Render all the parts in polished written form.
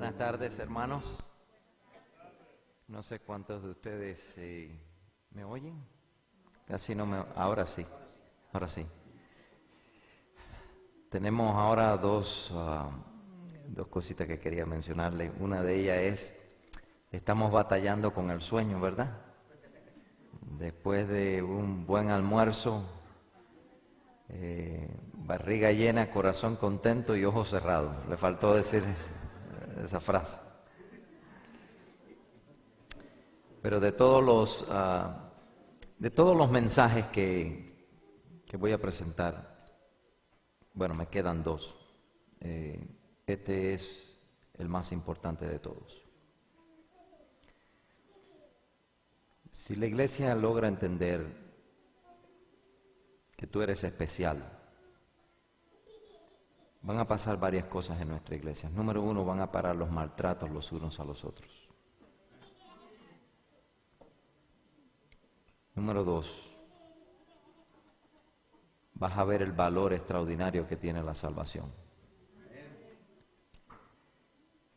Buenas tardes, hermanos. No sé cuántos de ustedes me oyen. Casi no me... Ahora sí, ahora sí. Tenemos ahora dos cositas que quería mencionarle. Una de ellas es, estamos batallando con el sueño, ¿verdad? Después de un buen almuerzo, barriga llena, corazón contento y ojos cerrados. Le faltó decir esa frase. Pero de todos los mensajes que voy a presentar, bueno, me quedan dos. Este es el más importante de todos. Si la iglesia logra entender que tú eres especial, van a pasar varias cosas en nuestra iglesia. Número uno, van a parar los maltratos los unos a los otros. Número dos, vas a ver el valor extraordinario que tiene la salvación.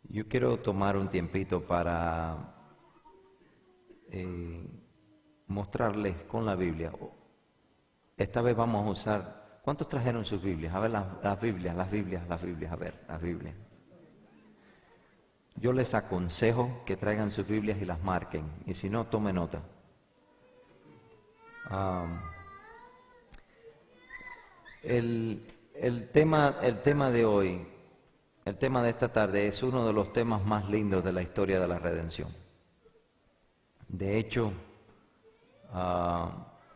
Yo quiero tomar un tiempito para mostrarles con la Biblia. Esta vez vamos a usar... ¿Cuántos trajeron sus Biblias? A ver las Biblias, a ver, las Biblias. Yo les aconsejo que traigan sus Biblias y las marquen, y si no, tome nota. El tema de hoy, el tema de esta tarde es uno de los temas más lindos de la historia de la redención. De hecho,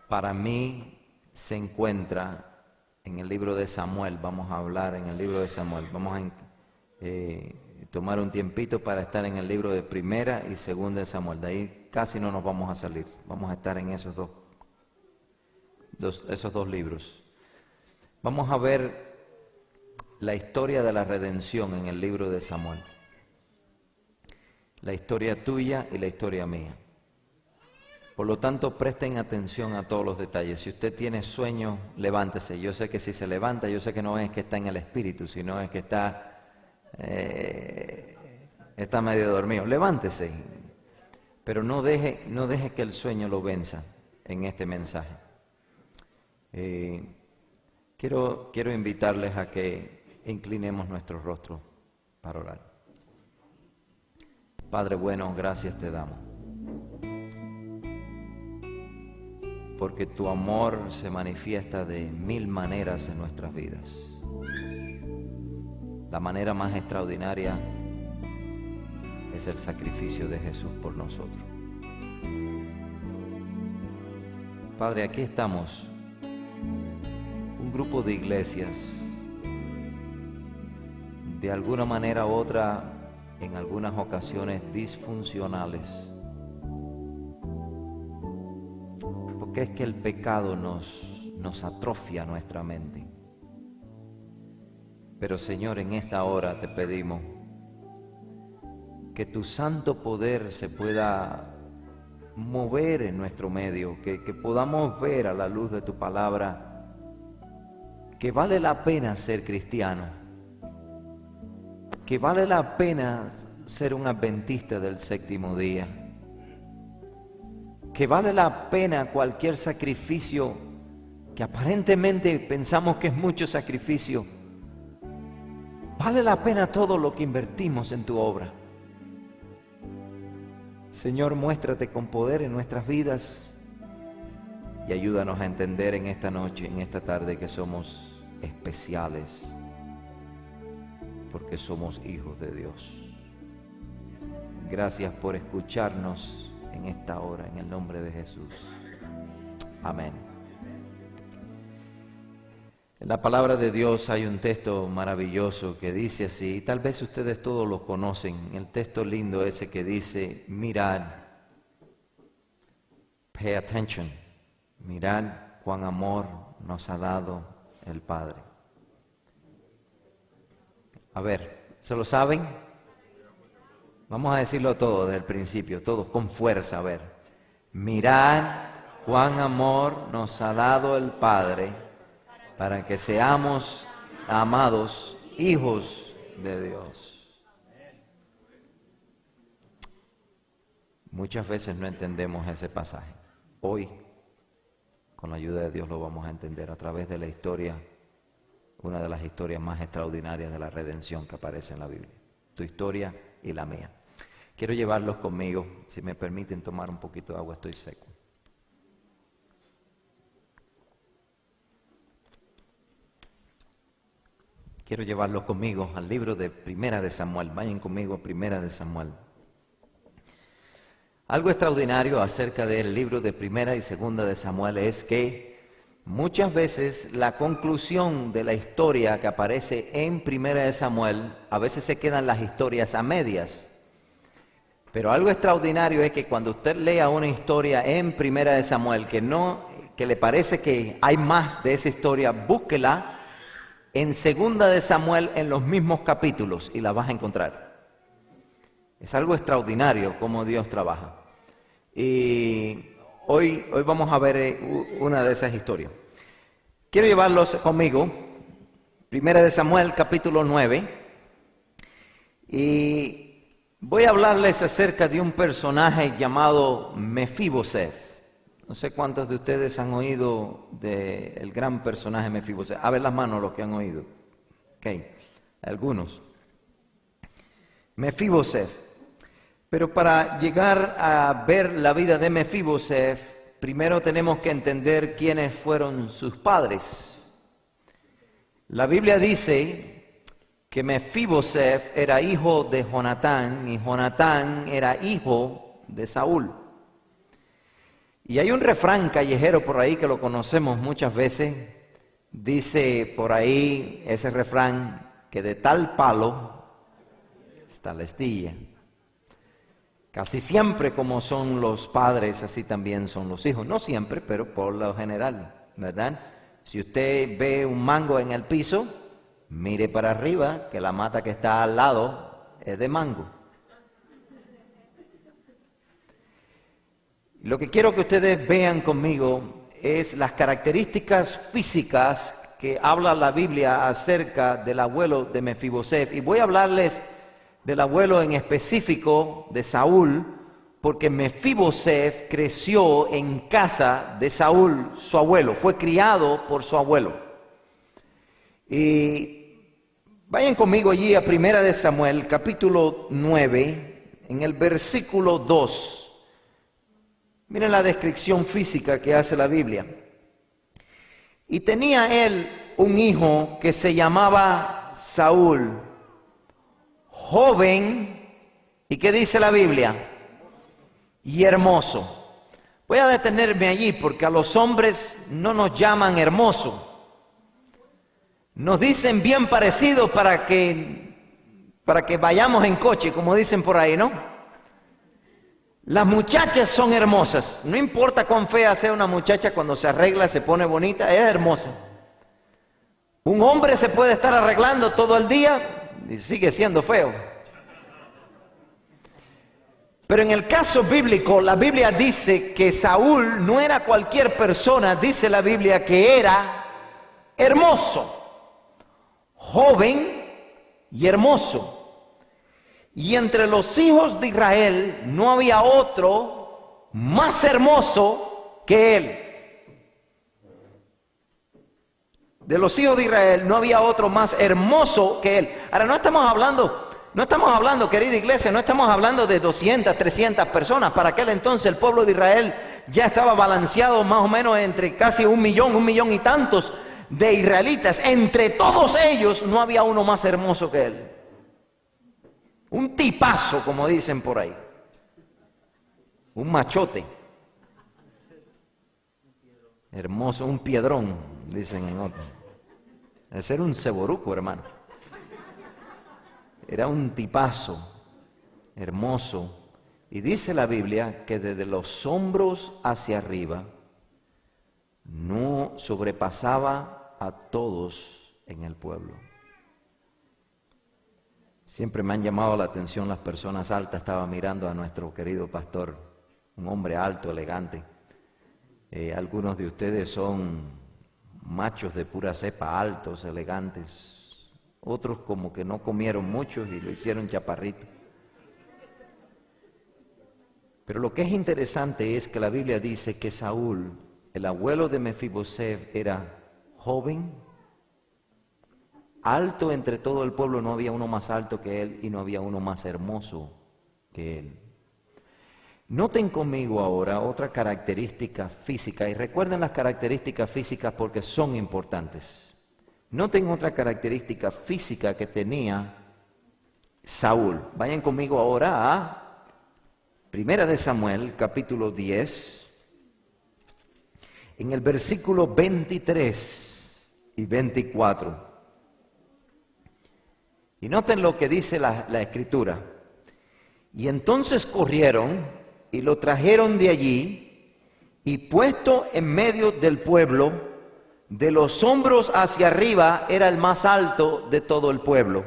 para mí se encuentra en el libro de Samuel. Vamos a hablar en el libro de Samuel. Vamos a tomar un tiempito para estar en el libro de Primera y Segunda de Samuel. De ahí casi no nos vamos a salir. Vamos a estar en esos dos libros. Vamos a ver la historia de la redención en el libro de Samuel. La historia tuya y la historia mía. Por lo tanto, presten atención a todos los detalles. Si usted tiene sueño, levántese. Yo sé que si se levanta, yo sé que no es que está en el espíritu, sino es que está medio dormido. Levántese. Pero no deje que el sueño lo venza en este mensaje. Quiero invitarles a que inclinemos nuestro rostro para orar. Padre bueno, gracias te damos. Porque tu amor se manifiesta de mil maneras en nuestras vidas. La manera más extraordinaria es el sacrificio de Jesús por nosotros. Padre, aquí estamos, un grupo de iglesias, de alguna manera u otra, en algunas ocasiones disfuncionales. Porque es que el pecado nos atrofia nuestra mente. Pero Señor, en esta hora te pedimos que tu santo poder se pueda mover en nuestro medio, que podamos ver a la luz de tu palabra que vale la pena ser cristiano, que vale la pena ser un adventista del séptimo día, que vale la pena cualquier sacrificio que aparentemente pensamos que es mucho sacrificio. Vale la pena todo lo que invertimos en tu obra. Señor, muéstrate con poder en nuestras vidas y ayúdanos a entender en esta noche, en esta tarde, que somos especiales porque somos hijos de Dios. Gracias por escucharnos en esta hora, en el nombre de Jesús. Amén. En la palabra de Dios hay un texto maravilloso que dice así, y tal vez ustedes todos lo conocen, el texto lindo ese que dice, mirad, pay attention, mirad cuán amor nos ha dado el Padre. A ver, ¿se lo saben? Vamos a decirlo todo desde el principio, todos con fuerza, a ver. Mirad cuán amor nos ha dado el Padre para que seamos amados hijos de Dios. Muchas veces no entendemos ese pasaje. Hoy, con la ayuda de Dios, lo vamos a entender a través de la historia, una de las historias más extraordinarias de la redención que aparece en la Biblia. Tu historia y la mía. Quiero llevarlos conmigo, si me permiten tomar un poquito de agua, estoy seco. Quiero llevarlos conmigo al libro de Primera de Samuel. Vayan conmigo a Primera de Samuel. Algo extraordinario acerca del libro de Primera y Segunda de Samuel es que muchas veces la conclusión de la historia que aparece en Primera de Samuel, a veces se quedan las historias a medias. Pero algo extraordinario es que cuando usted lea una historia en Primera de Samuel que le parece que hay más de esa historia, búsquela en Segunda de Samuel en los mismos capítulos y la vas a encontrar. Es algo extraordinario cómo Dios trabaja. Y hoy vamos a ver una de esas historias. Quiero llevarlos conmigo, Primera de Samuel, capítulo 9, y voy a hablarles acerca de un personaje llamado Mefiboseth. No sé cuántos de ustedes han oído del gran personaje Mefiboseth. A ver las manos los que han oído. Ok, algunos. Mefiboseth. Pero para llegar a ver la vida de Mefiboseth, primero tenemos que entender quiénes fueron sus padres. La Biblia dice que Mefiboseth era hijo de Jonatán y Jonatán era hijo de Saúl. Y hay un refrán callejero por ahí que lo conocemos muchas veces. Dice por ahí ese refrán que de tal palo está la astilla. Casi siempre como son los padres, así también son los hijos. No siempre, pero por lo general, ¿verdad? Si usted ve un mango en el piso, mire para arriba, que la mata que está al lado es de mango. Lo que quiero que ustedes vean conmigo es las características físicas que habla la Biblia acerca del abuelo de Mefiboseth. Y voy a hablarles del abuelo en específico de Saúl, porque Mefiboseth creció en casa de Saúl, su abuelo, fue criado por su abuelo. Y vayan conmigo allí a Primera de Samuel, capítulo 9, en el versículo 2. Miren la descripción física que hace la Biblia. Y tenía él un hijo que se llamaba Saúl, joven, ¿y qué dice la Biblia? Y hermoso. Voy a detenerme allí porque a los hombres no nos llaman hermoso. Nos dicen bien parecidos para que vayamos en coche, como dicen por ahí, ¿no? Las muchachas son hermosas. No importa cuán fea sea una muchacha, cuando se arregla, se pone bonita, es hermosa. Un hombre se puede estar arreglando todo el día y sigue siendo feo. Pero en el caso bíblico, la Biblia dice que Saúl no era cualquier persona, dice la Biblia que era hermoso, joven y hermoso. Y entre los hijos de Israel no había otro más hermoso que él. De los hijos de Israel no había otro más hermoso que él. Ahora no estamos hablando, querida iglesia, no estamos hablando de 200, 300 personas. Para aquel entonces el pueblo de Israel ya estaba balanceado más o menos entre casi 1 millón y tantos de israelitas. Entre todos ellos no había uno más hermoso que él. Un tipazo, como dicen por ahí. Un machote. Hermoso, un piedrón, dicen en otro. Ese era un ceboruco, hermano. Era un tipazo, hermoso. Y dice la Biblia que desde los hombros hacia arriba no sobrepasaba a todos en el pueblo. Siempre me han llamado la atención las personas altas. Estaba mirando a nuestro querido pastor, un hombre alto, elegante. Algunos de ustedes son machos de pura cepa, altos, elegantes. Otros como que no comieron mucho y lo hicieron chaparrito. Pero lo que es interesante es que la Biblia dice que Saúl, el abuelo de Mefiboset, era joven, alto entre todo el pueblo, no había uno más alto que él y no había uno más hermoso que él. Noten conmigo ahora otra característica física, y recuerden las características físicas porque son importantes. Noten otra característica física que tenía Saúl. Vayan conmigo ahora a Primera de Samuel, capítulo 10, en el versículo 23 y 24. Y noten lo que dice la Escritura. Y entonces corrieron y lo trajeron de allí, y puesto en medio del pueblo, de los hombros hacia arriba, era el más alto de todo el pueblo.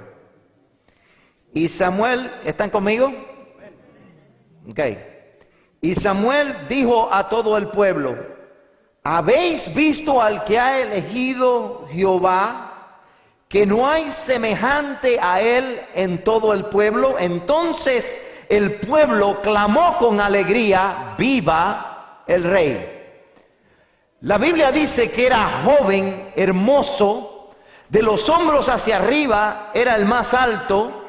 Y Samuel, ¿están conmigo? Ok. Y Samuel dijo a todo el pueblo: ¿habéis visto al que ha elegido Jehová, que no hay semejante a él en todo el pueblo? Entonces el pueblo clamó con alegría: ¡viva el rey! La Biblia dice que era joven, hermoso, de los hombros hacia arriba era el más alto,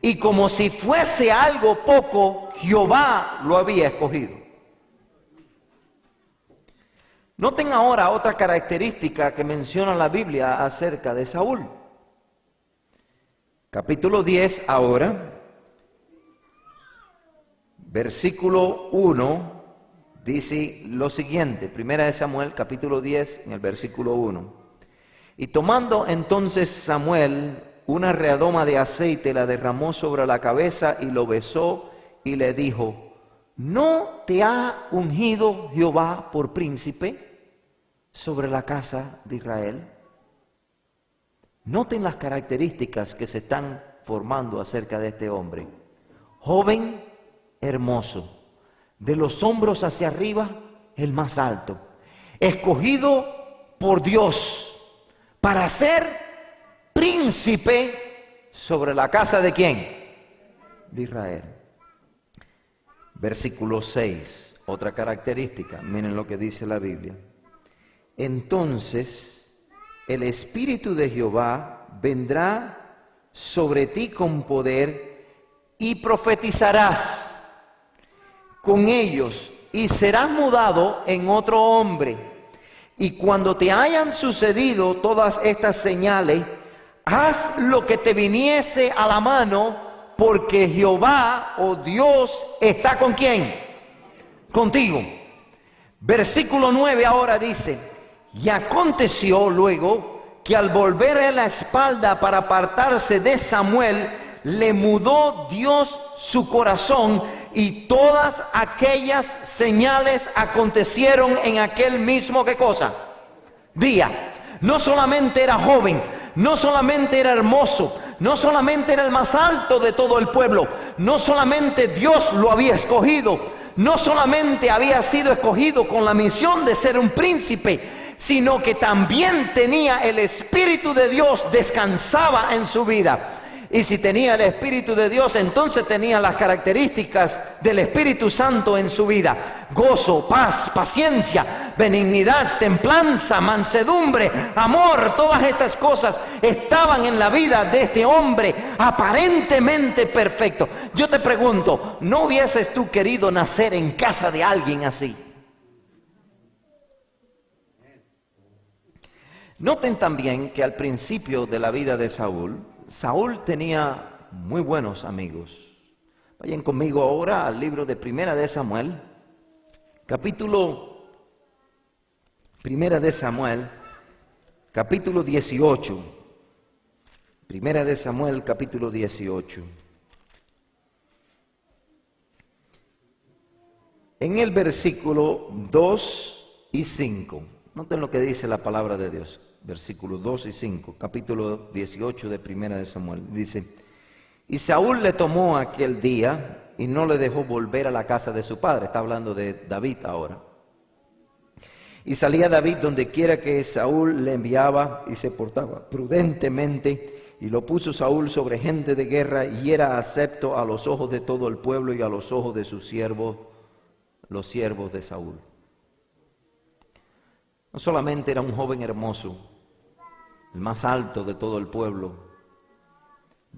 y como si fuese algo poco, Jehová lo había escogido. Noten ahora otra característica que menciona la Biblia acerca de Saúl. Capítulo 10 ahora, versículo 1, dice lo siguiente. Primera de Samuel, capítulo 10, en el versículo 1. Y tomando entonces Samuel una redoma de aceite, la derramó sobre la cabeza y lo besó y le dijo: ¿no te ha ungido Jehová por príncipe sobre la casa de Israel? Noten las características que se están formando acerca de este hombre. Joven, hermoso, de los hombros hacia arriba, el más alto, escogido por Dios para ser príncipe sobre la casa ¿de quién? De Israel. Versículo 6, otra característica, miren lo que dice la Biblia. Entonces el Espíritu de Jehová vendrá sobre ti con poder, y profetizarás con ellos, y serás mudado en otro hombre. Y cuando te hayan sucedido todas estas señales, haz lo que te viniese a la mano, porque Jehová, oh Dios, está ¿con quién? Contigo. Versículo 9 ahora dice: y aconteció luego que al volver la espalda para apartarse de Samuel, le mudó Dios su corazón, y todas aquellas señales acontecieron en aquel mismo, ¿qué cosa? Día. No solamente era joven, no solamente era hermoso, no solamente era el más alto de todo el pueblo, no solamente Dios lo había escogido, no solamente había sido escogido con la misión de ser un príncipe, sino que también tenía el Espíritu de Dios, descansaba en su vida. Y si tenía el Espíritu de Dios, entonces tenía las características del Espíritu Santo en su vida: gozo, paz, paciencia, benignidad, templanza, mansedumbre, amor. Todas estas cosas estaban en la vida de este hombre aparentemente perfecto. Yo te pregunto, ¿no hubieses tú querido nacer en casa de alguien así? Noten también que al principio de la vida de Saúl tenía muy buenos amigos. Vayan conmigo ahora al libro de Primera de Samuel, Primera de Samuel, capítulo 18. Primera de Samuel, capítulo 18. En el versículo 2 y 5. Noten lo que dice la palabra de Dios. Versículos 2 y 5, capítulo 18 de Primera de Samuel. Dice: y Saúl le tomó aquel día y no le dejó volver a la casa de su padre. Está hablando de David ahora. Y salía David donde quiera que Saúl le enviaba, y se portaba prudentemente, y lo puso Saúl sobre gente de guerra, y era acepto a los ojos de todo el pueblo y a los ojos de sus siervos los siervos de Saúl. No solamente era un joven hermoso, el más alto de todo el pueblo,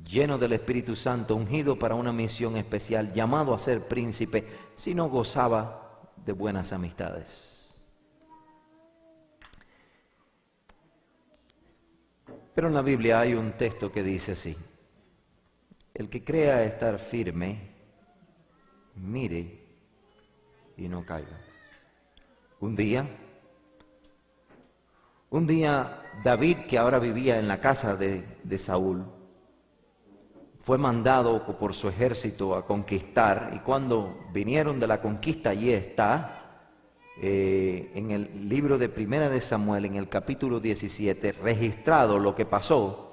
lleno del Espíritu Santo, ungido para una misión especial, llamado a ser príncipe, sino gozaba de buenas amistades. Pero en la Biblia hay un texto que dice así: el que crea estar firme, mire y no caiga. Un día David, que ahora vivía en la casa de Saúl, fue mandado por su ejército a conquistar, y cuando vinieron de la conquista, allí está, en el libro de Primera de Samuel, en el capítulo 17, registrado lo que pasó.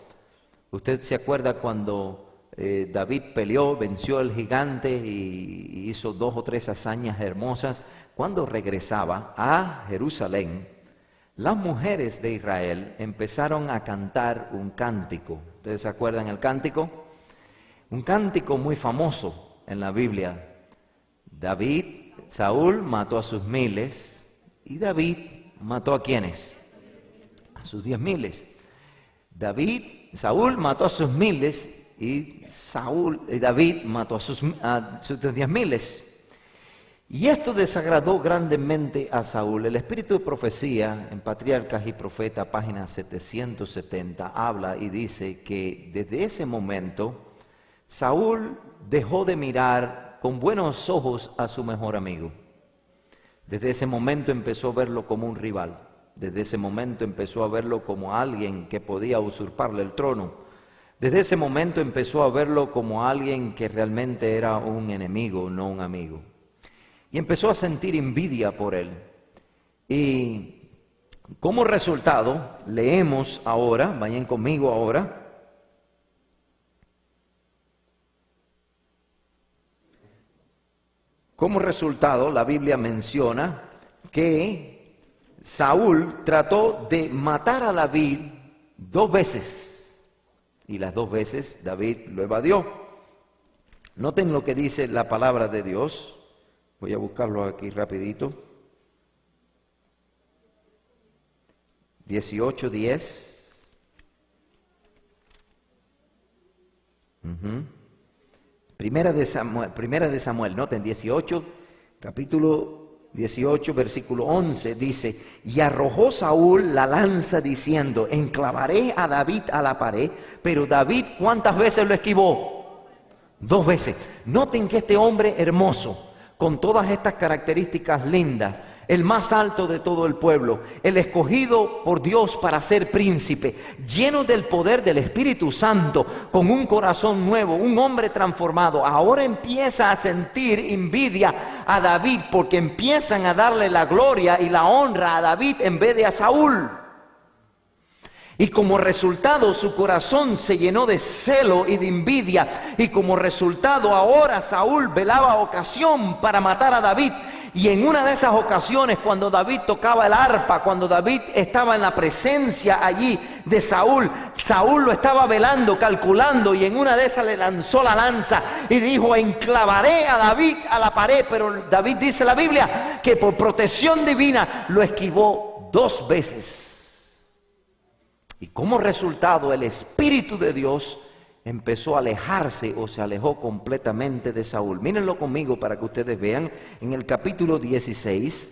Usted se acuerda cuando David peleó, venció al gigante y hizo 2 o 3 hazañas hermosas. Cuando regresaba a Jerusalén, las mujeres de Israel empezaron a cantar un cántico. ¿Ustedes se acuerdan el cántico? Un cántico muy famoso en la Biblia. Saúl mató a sus miles y David mató ¿a quiénes? A sus 10,000. Saúl mató a sus miles y David mató a sus 10,000. Y esto desagradó grandemente a Saúl. El Espíritu de Profecía en Patriarcas y Profetas, página 770, habla y dice que desde ese momento Saúl dejó de mirar con buenos ojos a su mejor amigo. Desde ese momento empezó a verlo como un rival. Desde ese momento empezó a verlo como alguien que podía usurparle el trono. Desde ese momento empezó a verlo como alguien que realmente era un enemigo, no un amigo. Y empezó a sentir envidia por él. Y como resultado, leemos ahora, vayan conmigo ahora. Como resultado, la Biblia menciona que Saúl trató de matar a David 2 veces. Y las 2 veces David lo evadió. Noten lo que dice la palabra de Dios. Voy a buscarlo aquí rapidito. 18:10. Primera de Samuel, noten 18, capítulo 18, versículo 11, dice: y arrojó Saúl la lanza diciendo: enclavaré a David a la pared. Pero David, ¿cuántas veces lo esquivó? 2 veces. Noten que este hombre hermoso, con todas estas características lindas, el más alto de todo el pueblo, el escogido por Dios para ser príncipe, lleno del poder del Espíritu Santo, con un corazón nuevo, un hombre transformado, ahora empieza a sentir envidia a David, porque empiezan a darle la gloria y la honra a David en vez de a Saúl. Y como resultado su corazón se llenó de celo y de envidia. Y como resultado ahora Saúl velaba ocasión para matar a David. Y en una de esas ocasiones, cuando David tocaba el arpa, cuando David estaba en la presencia allí de Saúl, Saúl lo estaba velando, calculando, y en una de esas le lanzó la lanza y dijo: enclavaré a David a la pared. Pero David, dice la Biblia, que por protección divina lo esquivó 2 veces. Y como resultado, el Espíritu de Dios empezó a alejarse, o se alejó completamente de Saúl. Mírenlo conmigo para que ustedes vean en el capítulo 16.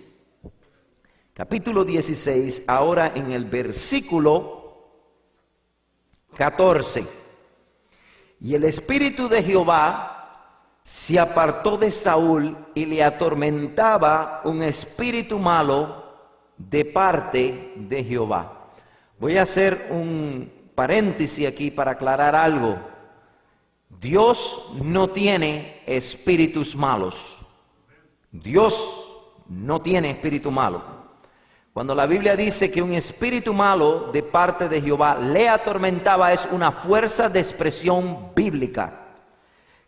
Capítulo 16, ahora en el versículo 14. Y el Espíritu de Jehová se apartó de Saúl y le atormentaba un espíritu malo de parte de Jehová. Voy a hacer un paréntesis aquí para aclarar algo. Dios no tiene espíritus malos. Dios no tiene espíritu malo. Cuando la Biblia dice que un espíritu malo de parte de Jehová le atormentaba, es una fuerza de expresión bíblica,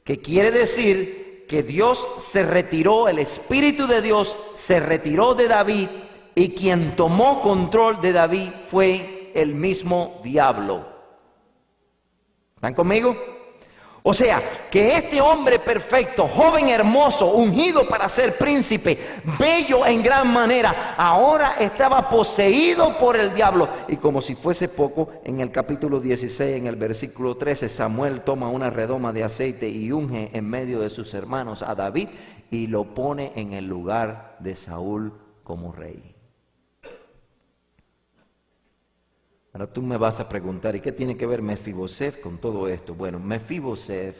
que quiere decir que Dios se retiró, el Espíritu de Dios se retiró de David, y quien tomó control de David fue el mismo diablo. ¿Están conmigo? O sea, que este hombre perfecto, joven hermoso, ungido para ser príncipe, bello en gran manera, ahora estaba poseído por el diablo. Y como si fuese poco, en el capítulo 16, en el versículo 13, Samuel toma una redoma de aceite y unge en medio de sus hermanos a David y lo pone en el lugar de Saúl como rey. Ahora tú me vas a preguntar, ¿y qué tiene que ver Mefiboseth con todo esto? Bueno, Mefiboseth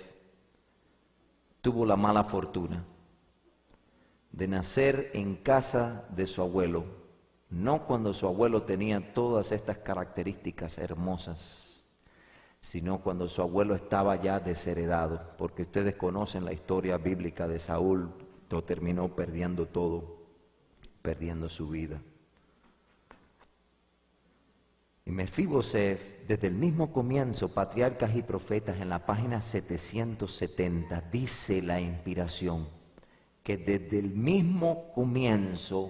tuvo la mala fortuna de nacer en casa de su abuelo, no cuando su abuelo tenía todas estas características hermosas, sino cuando su abuelo estaba ya desheredado, porque ustedes conocen la historia bíblica de Saúl, lo terminó perdiendo todo, perdiendo su vida. Y Mefiboseth, desde el mismo comienzo, Patriarcas y Profetas, en la página 770, dice la inspiración, que desde el mismo comienzo,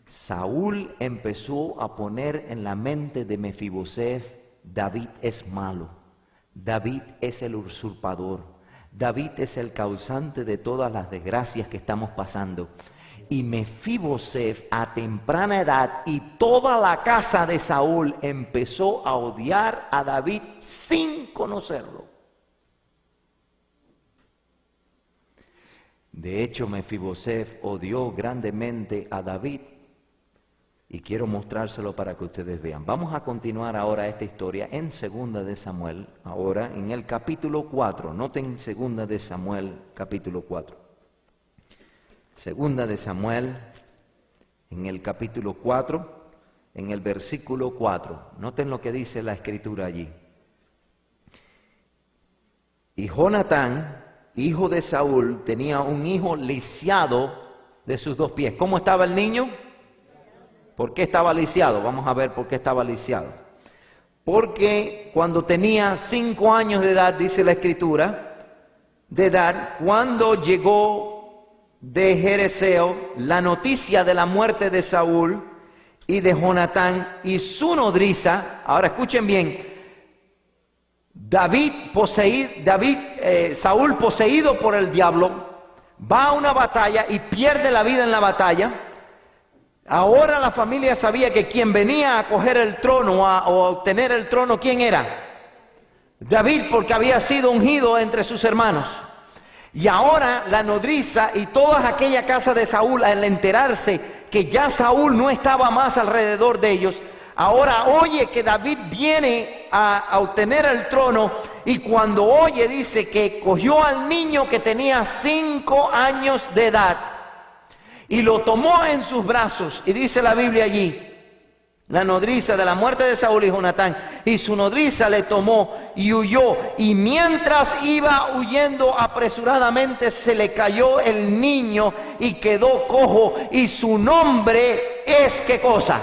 Saúl empezó a poner en la mente de Mefiboseth, David es malo, David es el usurpador, David es el causante de todas las desgracias que estamos pasando. Y Mefiboseth a temprana edad y toda la casa de Saúl empezó a odiar a David sin conocerlo. De hecho, Mefiboseth odió grandemente a David y quiero mostrárselo para que ustedes vean. Vamos a continuar ahora esta historia en 2 de Samuel, ahora en el capítulo 4. Noten 2 de Samuel, capítulo 4. Segunda de Samuel, en el capítulo 4, en el versículo 4. Noten lo que dice la escritura allí. Y Jonatán, hijo de Saúl, tenía un hijo lisiado de sus 2 pies. ¿Cómo estaba el niño? ¿Por qué estaba lisiado? Vamos a ver por qué estaba lisiado. Porque cuando tenía 5 años de edad, dice la escritura, de edad, cuando llegó de Jereseo la noticia de la muerte de Saúl y de Jonatán y su nodriza. Ahora escuchen bien, Saúl poseído por el diablo va a una batalla y pierde la vida en la batalla. Ahora la familia sabía que quien venía a coger el trono o a obtener el trono, ¿quién era? David, porque había sido ungido entre sus hermanos. Y ahora la nodriza y toda aquella casa de Saúl, al enterarse que ya Saúl no estaba más alrededor de ellos, ahora oye que David viene a obtener el trono, y cuando oye dice que cogió al niño que tenía 5 años de edad y lo tomó en sus brazos, y dice la Biblia allí, la nodriza de la muerte de Saúl y Jonatán, y su nodriza le tomó y huyó, y mientras iba huyendo apresuradamente se le cayó el niño y quedó cojo, y su nombre es, ¿qué cosa?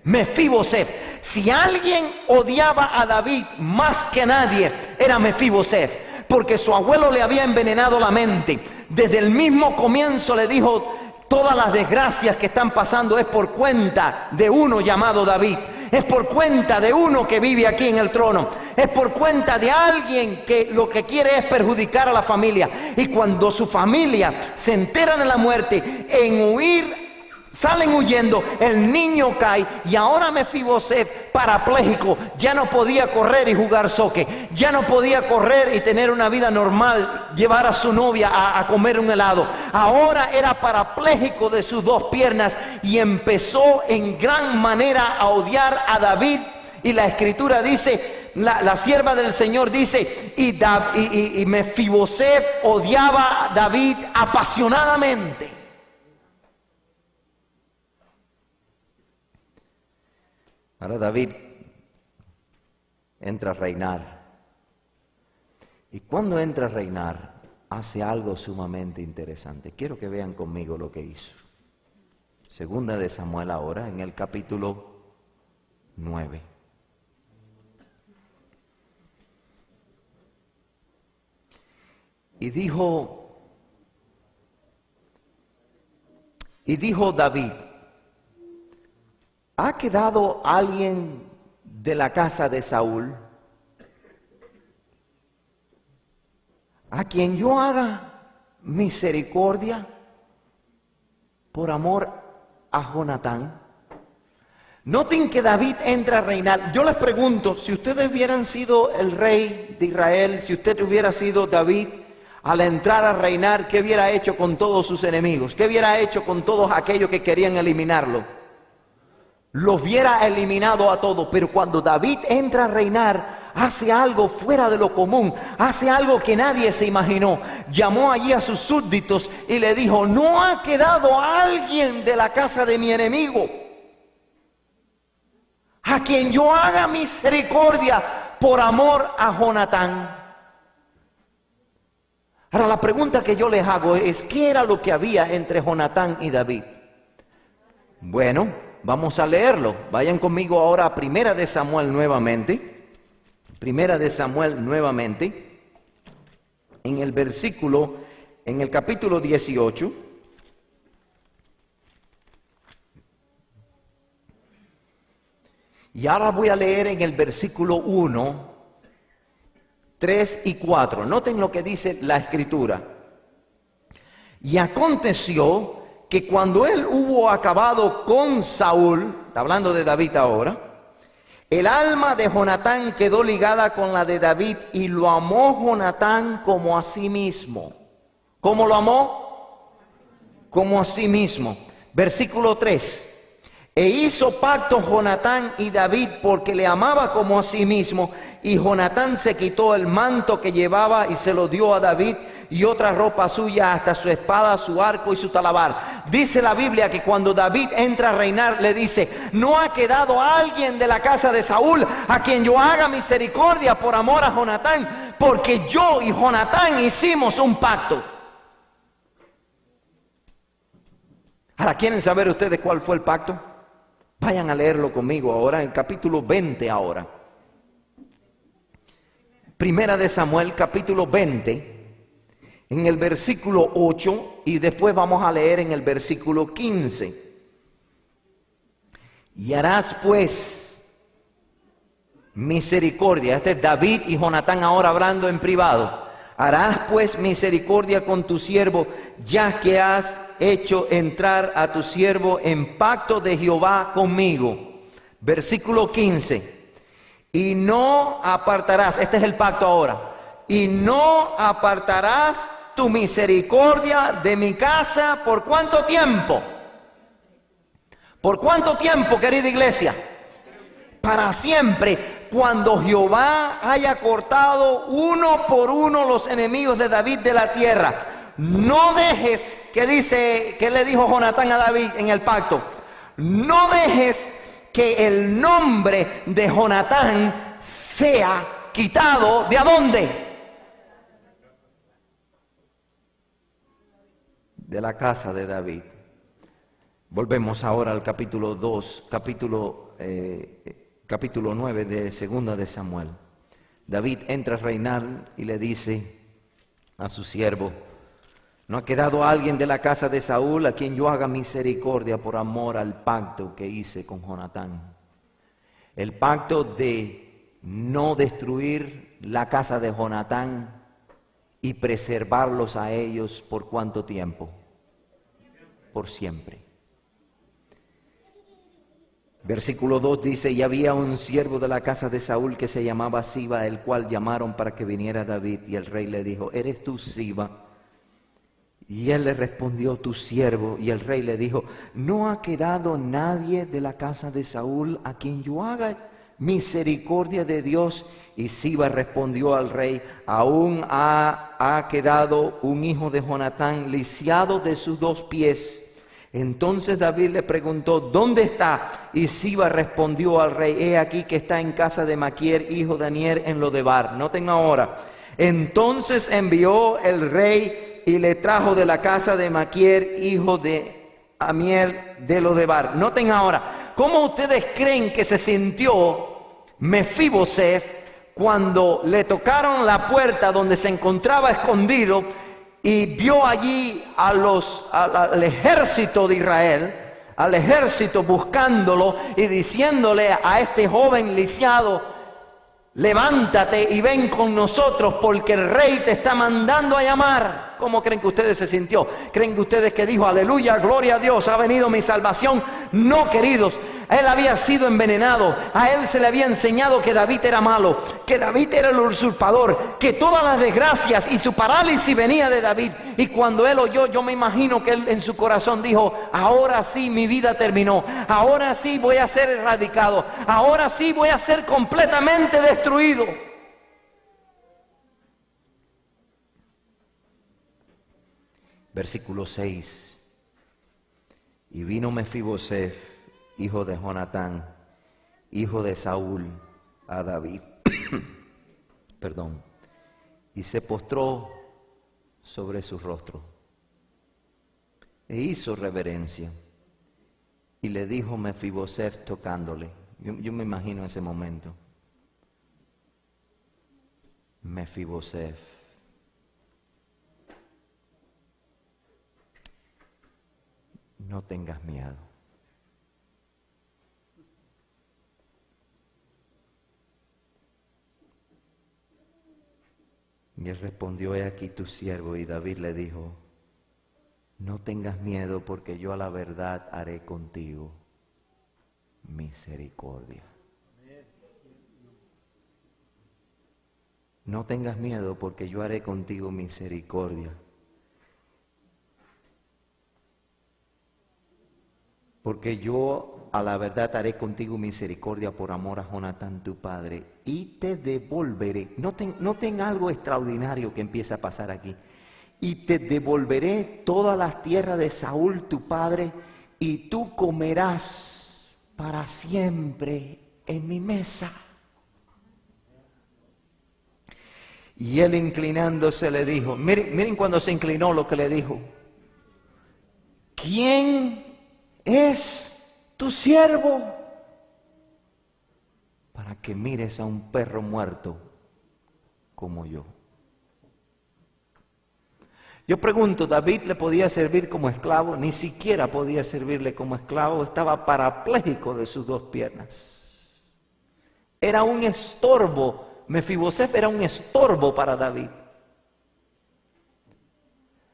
Mefiboseth. Si alguien odiaba a David más que nadie, era Mefiboseth, porque su abuelo le había envenenado la mente. Desde el mismo comienzo le dijo: todas las desgracias que están pasando es por cuenta de uno llamado David. Es por cuenta de uno que vive aquí en el trono. Es por cuenta de alguien que lo que quiere es perjudicar a la familia. Y cuando su familia se entera de la muerte, en huir, salen huyendo, el niño cae, y ahora Mefiboseth, parapléjico, ya no podía correr y jugar soccer, ya no podía correr y tener una vida normal, llevar a su novia a comer un helado. Ahora era parapléjico de sus 2 piernas y empezó en gran manera a odiar a David. Y la escritura dice, la sierva del Señor dice, y Mefiboseth odiaba a David apasionadamente. Ahora David entra a reinar. Y cuando entra a reinar, hace algo sumamente interesante. Quiero que vean conmigo lo que hizo. 2 de Samuel ahora, en el capítulo 9. Y dijo David: ¿ha quedado alguien de la casa de Saúl? a quien yo haga misericordia por amor a Jonatán. Noten que David entra a reinar. Yo les pregunto, si ustedes hubieran sido el rey de Israel, si usted hubiera sido David, al entrar a reinar, ¿qué hubiera hecho con todos sus enemigos? ¿Qué hubiera hecho con todos aquellos que querían eliminarlo? Los hubiera eliminado a todos. Pero cuando David entra a reinar, hace algo fuera de lo común, hace algo que nadie se imaginó. Llamó allí a sus súbditos y le dijo: no ha quedado alguien de la casa de mi enemigo a quien yo haga misericordia por amor a Jonatán. Ahora la pregunta que yo les hago es: ¿qué era lo que había entre Jonatán y David? Bueno, vamos a leerlo. Vayan conmigo ahora a Primera de Samuel nuevamente. Primera de Samuel nuevamente. En el capítulo 18. Y ahora voy a leer en el versículo 1, 3 y 4. Noten lo que dice la Escritura. Y aconteció que cuando él hubo acabado con Saúl, está hablando de David ahora, el alma de Jonatán quedó ligada con la de David y lo amó Jonatán como a sí mismo. ¿Cómo lo amó? Como a sí mismo. Versículo 3. E hizo pacto Jonatán y David porque le amaba como a sí mismo. Y Jonatán se quitó el manto que llevaba y se lo dio a David, y otra ropa suya, hasta su espada, su arco y su talabar. Dice la Biblia que cuando David entra a reinar, le dice: no ha quedado alguien de la casa de Saúl a quien yo haga misericordia por amor a Jonatán, porque yo y Jonatán hicimos un pacto. Ahora, ¿quieren saber ustedes cuál fue el pacto? Vayan a leerlo conmigo ahora, en el capítulo 20 ahora. Primera de Samuel, capítulo 20. En el versículo 8 y después vamos a leer en el versículo 15. Y harás pues misericordia. Este es David y Jonatán ahora hablando en privado. Harás pues misericordia con tu siervo, ya que has hecho entrar a tu siervo en pacto de Jehová conmigo. Versículo 15. Y no apartarás, este es el pacto ahora, y no apartarás tu misericordia de mi casa. ¿Por cuánto tiempo? ¿Por cuánto tiempo, querida iglesia? Para siempre. Cuando Jehová haya cortado uno por uno los enemigos de David de la tierra. No dejes, ¿qué le dijo Jonatán a David en el pacto? No dejes que el nombre de Jonatán sea quitado. ¿De a dónde? De la casa de David. Volvemos ahora al capítulo 2, capítulo 9 de Segunda de Samuel. David entra a reinar y le dice a su siervo: no ha quedado alguien de la casa de Saúl a quien yo haga misericordia por amor al pacto que hice con Jonatán. El pacto de no destruir la casa de Jonatán y preservarlos a ellos. ¿Por cuánto tiempo? Por siempre. Versículo 2 dice: y había un siervo de la casa de Saúl que se llamaba Siba, el cual llamaron para que viniera David. Y el rey le dijo: ¿eres tú Siba? Y él le respondió: tu siervo. Y el rey le dijo: no ha quedado nadie de la casa de Saúl a quien yo haga misericordia de Dios. Y Siba respondió al rey: aún ha quedado un hijo de Jonatán lisiado de sus 2 pies. Entonces David le preguntó: ¿dónde está? Y Siba respondió al rey: he aquí que está en casa de Maquier, hijo de Anier, en Lodebar. Noten ahora. Entonces envió el rey y le trajo de la casa de Maquier, hijo de Amiel, de Lodebar. Noten ahora, ¿cómo ustedes creen que se sintió Mefiboseth cuando le tocaron la puerta donde se encontraba escondido y vio allí al ejército de Israel, al ejército buscándolo y diciéndole a este joven lisiado: levántate y ven con nosotros porque el rey te está mandando a llamar. ¿Cómo creen que ustedes se sintió? ¿Creen que ustedes que dijo, aleluya, gloria a Dios, ha venido mi salvación? No, queridos, él había sido envenenado, a él se le había enseñado que David era malo, que David era el usurpador, que todas las desgracias y su parálisis venía de David. Y cuando él oyó, yo me imagino que él en su corazón dijo, ahora sí mi vida terminó, ahora sí voy a ser erradicado, ahora sí voy a ser completamente destruido. Versículo 6. Y vino Mefiboseth, hijo de Jonatán, hijo de Saúl, a David. Perdón. Y se postró sobre su rostro e hizo reverencia. Y le dijo Mefiboseth tocándole. Yo me imagino ese momento. Mefiboseth. No tengas miedo. Y él respondió, he aquí tu siervo. Y David le dijo, no tengas miedo, porque yo a la verdad haré contigo misericordia. No tengas miedo, porque yo haré contigo misericordia. Porque yo a la verdad haré contigo misericordia por amor a Jonatán tu padre, y te devolveré. Noten algo extraordinario que empieza a pasar aquí. Y te devolveré todas las tierras de Saúl tu padre, y tú comerás para siempre en mi mesa. Y él inclinándose le dijo, miren cuando se inclinó lo que le dijo. ¿Quién es tu siervo para que mires a un perro muerto como yo? Yo pregunto, ¿David le podía servir como esclavo? Ni siquiera podía servirle como esclavo, estaba parapléjico de sus dos piernas. Era un estorbo, Mefiboseth era un estorbo para David.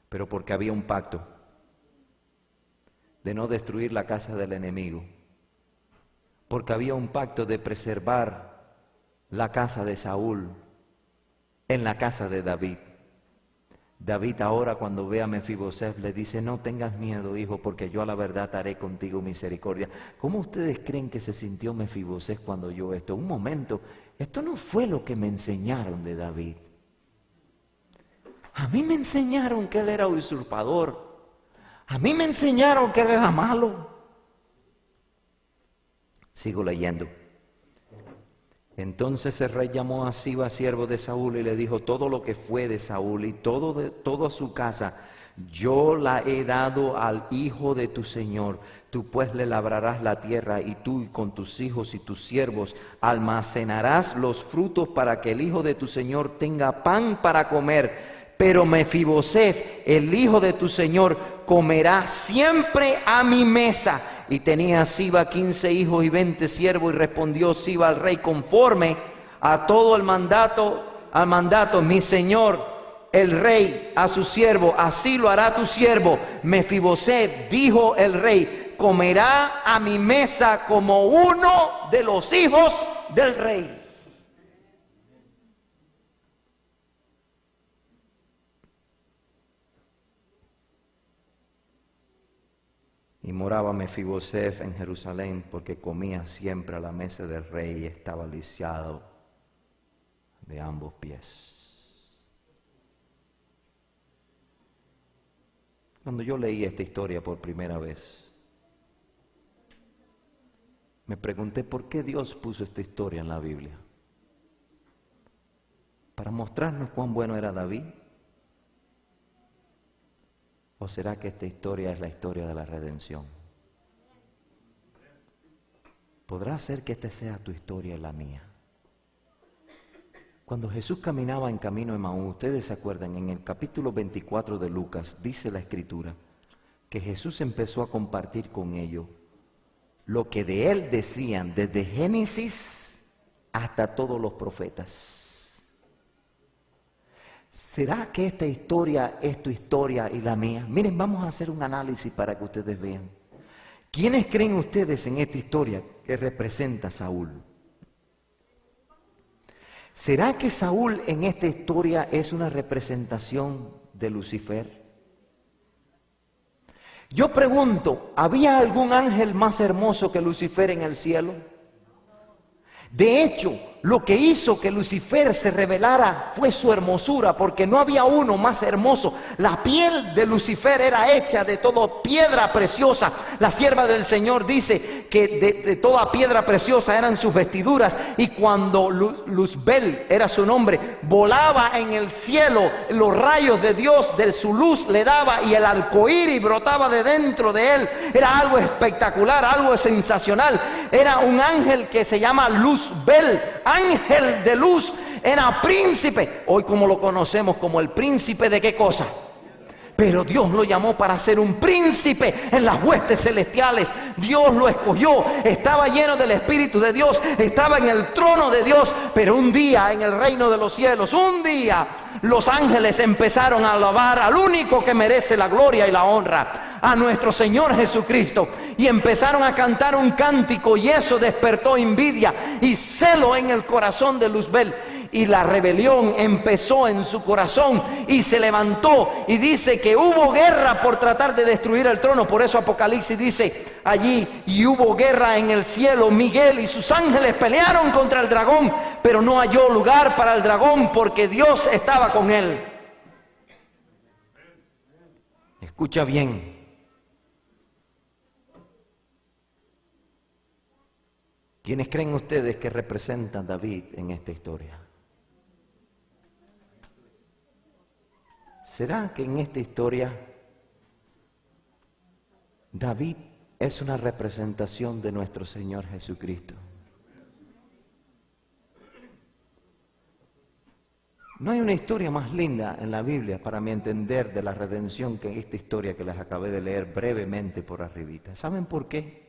Pero porque había un pacto de no destruir la casa del enemigo, porque había un pacto de preservar la casa de Saúl en la casa de David. David ahora cuando ve a Mefiboseth le dice, no tengas miedo, hijo, porque yo a la verdad haré contigo misericordia. ¿Cómo ustedes creen que se sintió Mefiboseth cuando oyó esto? Un momento, esto no fue lo que me enseñaron de David. A mí me enseñaron que él era usurpador. A mí me enseñaron que él era malo. Sigo leyendo. Entonces el rey llamó a Siba, siervo de Saúl, y le dijo, todo lo que fue de Saúl y toda su casa, yo la he dado al hijo de tu señor. Tú pues le labrarás la tierra, y tú y con tus hijos y tus siervos almacenarás los frutos para que el hijo de tu señor tenga pan para comer. Pero Mefiboseth, el hijo de tu señor, comerá siempre a mi mesa. Y tenía Siba 15 hijos y 20 siervos, y respondió Siba al rey, conforme a todo el mandato, mi señor, el rey, a su siervo, así lo hará tu siervo. Mefiboseth, dijo el rey, comerá a mi mesa como uno de los hijos del rey. Y moraba Mefiboseth en Jerusalén, porque comía siempre a la mesa del rey y estaba lisiado de ambos pies. Cuando yo leí esta historia por primera vez, me pregunté por qué Dios puso esta historia en la Biblia. ¿Para mostrarnos cuán bueno era David? ¿O será que esta historia es la historia de la redención? ¿Podrá ser que esta sea tu historia y la mía? Cuando Jesús caminaba en camino de Emaús, ustedes se acuerdan, en el capítulo 24 de Lucas, dice la Escritura, que Jesús empezó a compartir con ellos lo que de él decían desde Génesis hasta todos los profetas. ¿Será que esta historia es tu historia y la mía? Miren, vamos a hacer un análisis para que ustedes vean. ¿Quiénes creen ustedes en esta historia que representa a Saúl? ¿Será que Saúl en esta historia es una representación de Lucifer? Yo pregunto, ¿había algún ángel más hermoso que Lucifer en el cielo? De hecho, lo que hizo que Lucifer se revelara fue su hermosura, porque no había uno más hermoso. La piel de Lucifer era hecha de toda piedra preciosa. La sierva del Señor dice que de toda piedra preciosa eran sus vestiduras, y cuando Luzbel era su nombre, volaba en el cielo, los rayos de Dios de su luz le daba, y el arcoíris brotaba de dentro de él. Era algo espectacular, algo sensacional. Era un ángel que se llama Luzbel, ángel de luz. Era príncipe, hoy como lo conocemos como el príncipe de qué cosa. Pero Dios lo llamó para ser un príncipe en las huestes celestiales. Dios lo escogió, estaba lleno del Espíritu de Dios, estaba en el trono de Dios. Pero un día en el reino de los cielos, un día los ángeles empezaron a alabar al único que merece la gloria y la honra, a nuestro Señor Jesucristo, y empezaron a cantar un cántico, y eso despertó envidia y celo en el corazón de Luzbel, y la rebelión empezó en su corazón y se levantó, y dice que hubo guerra por tratar de destruir el trono. Por eso Apocalipsis dice allí: y hubo guerra en el cielo, Miguel y sus ángeles pelearon contra el dragón, pero no halló lugar para el dragón, porque Dios estaba con él. Escucha bien. ¿Quiénes creen ustedes que representa a David en esta historia? ¿Será que en esta historia David es una representación de nuestro Señor Jesucristo? No hay una historia más linda en la Biblia, para mi entender, de la redención que esta historia que les acabé de leer brevemente por arribita. ¿Saben por qué?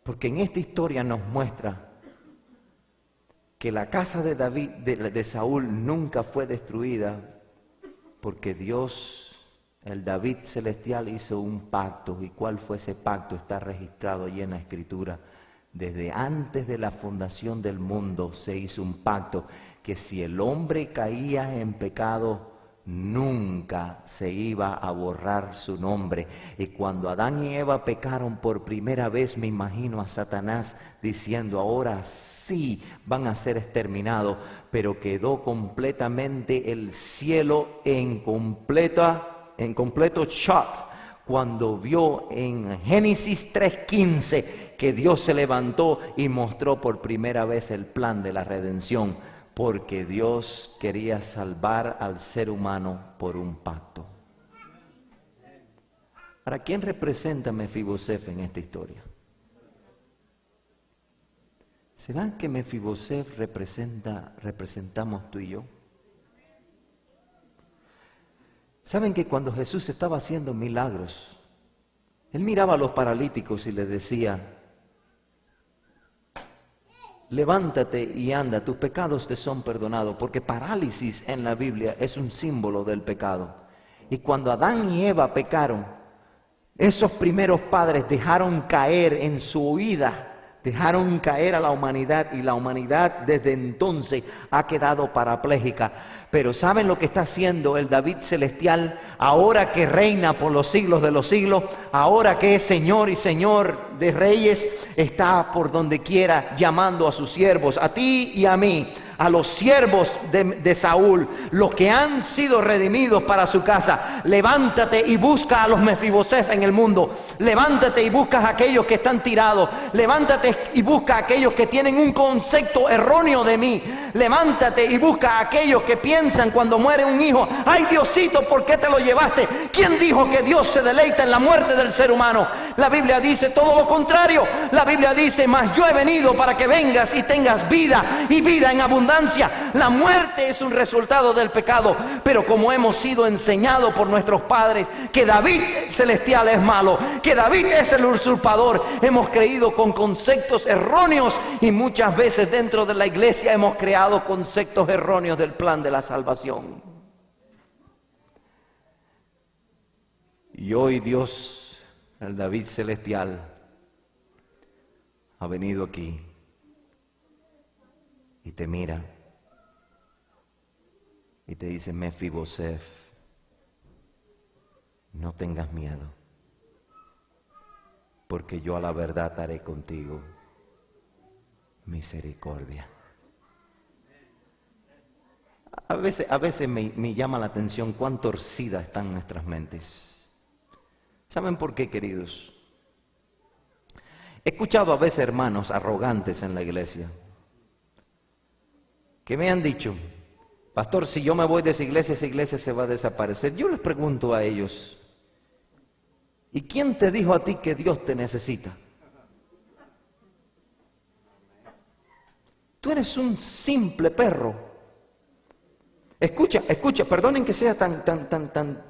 Porque en esta historia nos muestra que la casa de David, de Saúl, nunca fue destruida, porque Dios, el David celestial, hizo un pacto. ¿Y cuál fue ese pacto? Está registrado allí en la Escritura. Desde antes de la fundación del mundo se hizo un pacto, que si el hombre caía en pecado, nunca se iba a borrar su nombre. Y cuando Adán y Eva pecaron por primera vez, me imagino a Satanás diciendo: ahora sí van a ser exterminados. Pero quedó completamente el cielo en completo shock cuando vio en Génesis 3:15 que Dios se levantó y mostró por primera vez el plan de la redención, porque Dios quería salvar al ser humano por un pacto. ¿Para quién representa Mefibosef en esta historia? ¿Será que Mefibosef representamos tú y yo? ¿Saben que cuando Jesús estaba haciendo milagros, Él miraba a los paralíticos y les decía: levántate y anda, tus pecados te son perdonados? Porque parálisis en la Biblia es un símbolo del pecado. Y cuando Adán y Eva pecaron, esos primeros padres dejaron caer en su huida, dejaron caer a la humanidad, y la humanidad desde entonces ha quedado parapléjica. Pero ¿saben lo que está haciendo el David celestial ahora que reina por los siglos de los siglos? Ahora que es Señor y Señor de reyes, está por donde quiera llamando a sus siervos, a ti y a mí, a los siervos de Saúl, los que han sido redimidos para su casa. Levántate y busca a los Mefibosef en el mundo. Levántate y busca a aquellos que están tirados. Levántate y busca a aquellos que tienen un concepto erróneo de mí. Levántate y busca a aquellos que piensan cuando muere un hijo: ay Diosito, ¿por qué te lo llevaste? ¿Quién dijo que Dios se deleita en la muerte del ser humano? La Biblia dice todo lo contrario. La Biblia dice, mas yo he venido para que vengas y tengas vida y vida en abundancia. La muerte es un resultado del pecado, pero como hemos sido enseñados por nuestros padres que David celestial es malo, que David es el usurpador, hemos creído con conceptos erróneos y muchas veces dentro de la iglesia hemos creado conceptos erróneos del plan de la salvación. Y hoy Dios, el David celestial, ha venido aquí y te mira y te dice: Mefiboseth, no tengas miedo, porque yo a la verdad haré contigo misericordia. A veces me llama la atención cuán torcidas están nuestras mentes. ¿Saben por qué, queridos? He escuchado a veces hermanos arrogantes en la iglesia que me han dicho: pastor, si yo me voy de esa iglesia se va a desaparecer. Yo les pregunto a ellos: ¿y quién te dijo a ti que Dios te necesita? Tú eres un simple perro. Escucha, perdonen que sea tan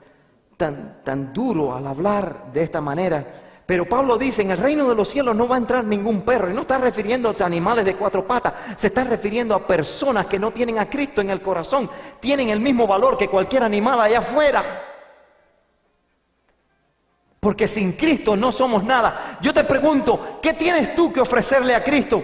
duro al hablar de esta manera, pero Pablo dice: en el reino de los cielos no va a entrar ningún perro. Y no está refiriendo a animales de cuatro patas, se está refiriendo a personas que no tienen a Cristo en el corazón, tienen el mismo valor que cualquier animal allá afuera, porque sin Cristo no somos nada. Yo te pregunto, ¿qué tienes tú que ofrecerle a Cristo?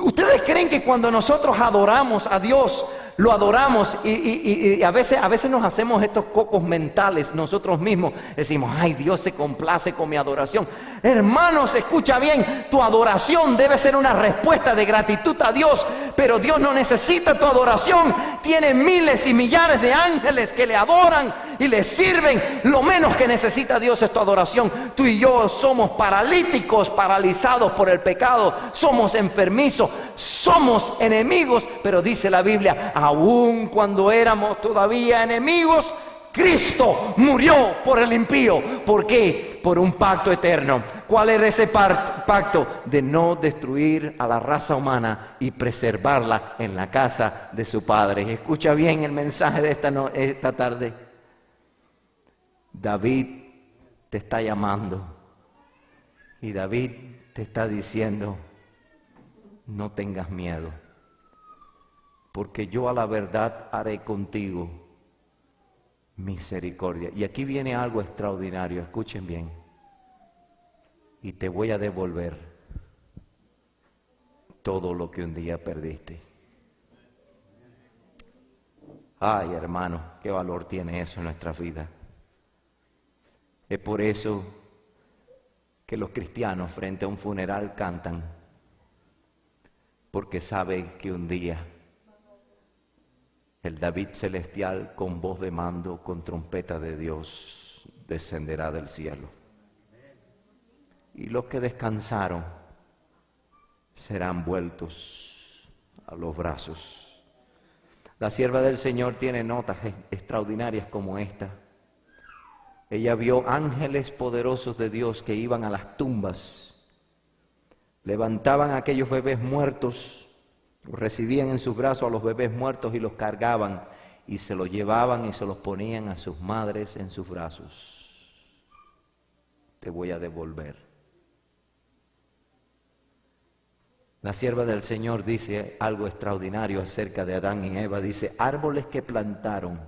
¿Ustedes creen que cuando nosotros adoramos a Dios, lo adoramos y a veces nos hacemos estos cocos mentales nosotros mismos? Decimos: ay, Dios se complace con mi adoración. Hermanos, escucha bien, tu adoración debe ser una respuesta de gratitud a Dios, pero Dios no necesita tu adoración. Tiene miles y millares de ángeles que le adoran y le sirven. Lo menos que necesita Dios es tu adoración. Tú y yo somos paralíticos, paralizados por el pecado, somos enfermizos, somos enemigos, pero dice la Biblia: aun cuando éramos todavía enemigos, Cristo murió por el impío. ¿Por qué? Por un pacto eterno. ¿Cuál era ese pacto? De no destruir a la raza humana y preservarla en la casa de su Padre. Escucha bien el mensaje de esta tarde. David te está llamando y David te está diciendo: no tengas miedo, porque yo a la verdad haré contigo misericordia. Y aquí viene algo extraordinario, escuchen bien: y te voy a devolver todo lo que un día perdiste. Ay, hermano, qué valor tiene eso en nuestras vidas. Es por eso que los cristianos frente a un funeral cantan, porque saben que un día el David celestial, con voz de mando, con trompeta de Dios, descenderá del cielo. Y los que descansaron serán vueltos a los brazos. La sierva del Señor tiene notas extraordinarias como esta. Ella vio ángeles poderosos de Dios que iban a las tumbas, levantaban a aquellos bebés muertos, recibían en sus brazos a los bebés muertos y los cargaban y se los llevaban y se los ponían a sus madres en sus brazos. Te voy a devolver. La sierva del Señor dice algo extraordinario acerca de Adán y Eva. Dice: árboles que plantaron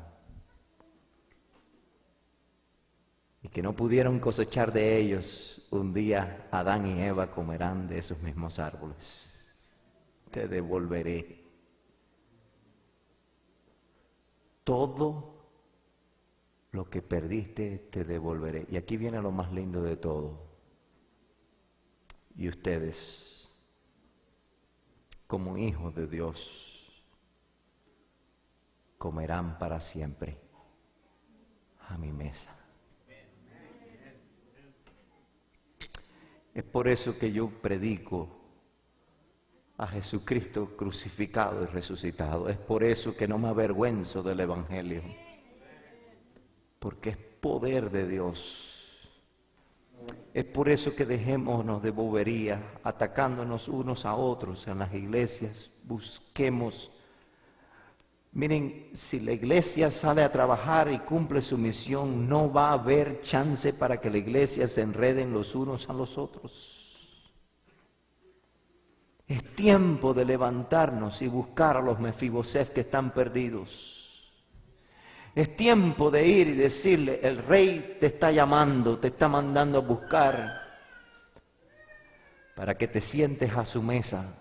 y que no pudieron cosechar de ellos, un día Adán y Eva comerán de esos mismos árboles. Te devolveré todo lo que perdiste, te devolveré. Y aquí viene lo más lindo de todo. Y ustedes, como hijos de Dios, comerán para siempre a mi mesa. Es por eso que yo predico a Jesucristo crucificado y resucitado. Es por eso que no me avergüenzo del Evangelio, porque es poder de Dios Es por eso que dejémonos de bobería, atacándonos unos a otros en las iglesias. Busquemos. Miren, si la iglesia sale a trabajar y cumple su misión, no va a haber chance para que la iglesia se enreden los unos a los otros. Es tiempo de levantarnos y buscar a los Mefiboseth que están perdidos. Es tiempo de ir y decirle, el rey te está llamando, te está mandando a buscar para que te sientes a su mesa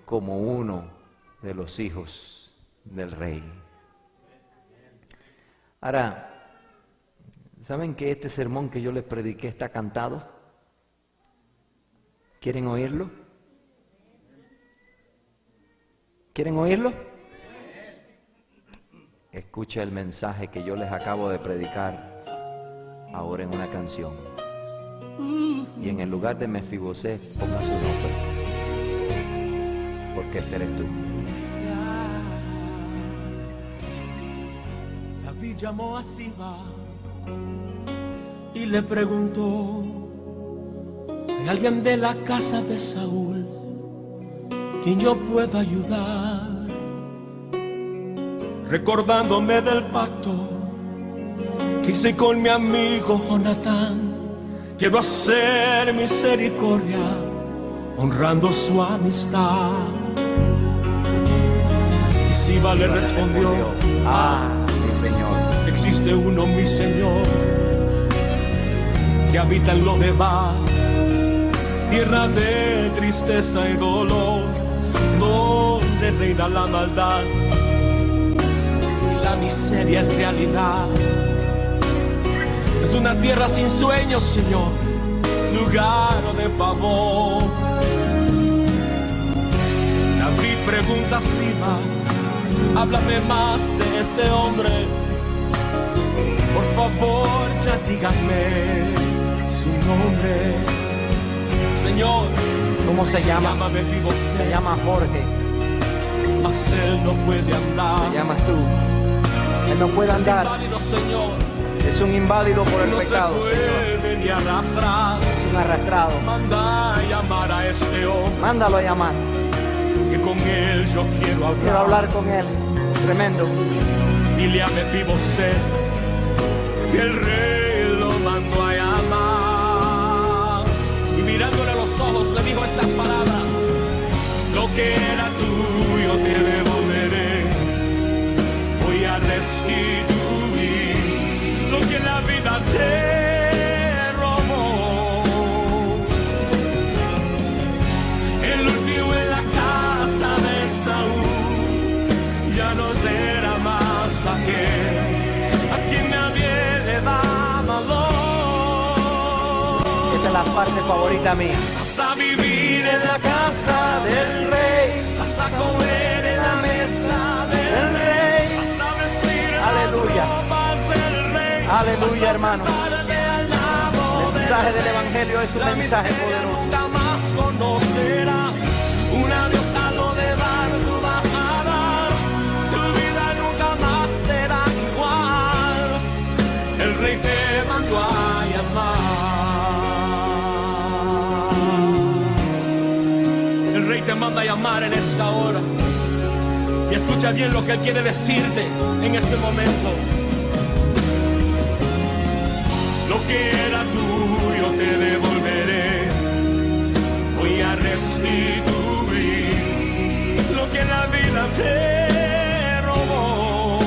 como uno de los hijos del rey. Ahora, ¿saben que este sermón que yo les prediqué está cantado? ¿Quieren oírlo? ¿Quieren oírlo? Escucha el mensaje que yo les acabo de predicar ahora en una canción. Y en el lugar de Mefiboseth ponga su nombre, porque este eres tú. David llamó a Siba y le preguntó: ¿hay alguien de la casa de Saúl quien yo pueda ayudar? Recordándome del pacto que hice con mi amigo Jonatán, quiero hacer misericordia honrando su amistad. Y Siba le respondió: mi Señor, existe uno, mi Señor, que habita en Lodebar, tierra de tristeza y dolor, donde reina la maldad y la miseria es realidad. Es una tierra sin sueños, Señor, lugar de pavor. David pregunta a Siba: háblame más de este hombre, por favor, ya díganme su nombre. Señor, ¿cómo se llama? Se llama Jorge. Mas él no puede andar. Te llamas tú. Él no puede andar. Es inválido, Señor. Es un inválido por el No pecado, se puede Señor. ni arrastrar. Es un arrastrado. Manda a llamar a este hombre, Mándalo a llamar. que con él yo quiero hablar. Quiero hablar con él. Tremendo. Dile a Mefiboseth que el rey lo mandó a llamar. Y mirándole a los ojos le dijo estas palabras: lo que era tuyo te devolveré, voy a restituir lo que la vida te robó. El último en la casa de Saúl ya no será más aquel a quien nadie le da valor. Esta es la parte favorita mía. Vas a vivir en la Casa del rey. vas a comer en la mesa del rey, vas a vestir Aleluya. las ropas del rey. Aleluya, hermano. El mensaje del Evangelio es un mensaje poderoso. Nunca más conocerás un adiós a lo de dar, tú vas a dar. Tu vida nunca más será igual. El rey te mandó a llamar. El rey te manda a llamar en esta hora. Y escucha bien lo que él quiere decirte en este momento. Lo que era tuyo te devolveré, voy a restituir lo que la vida te robó.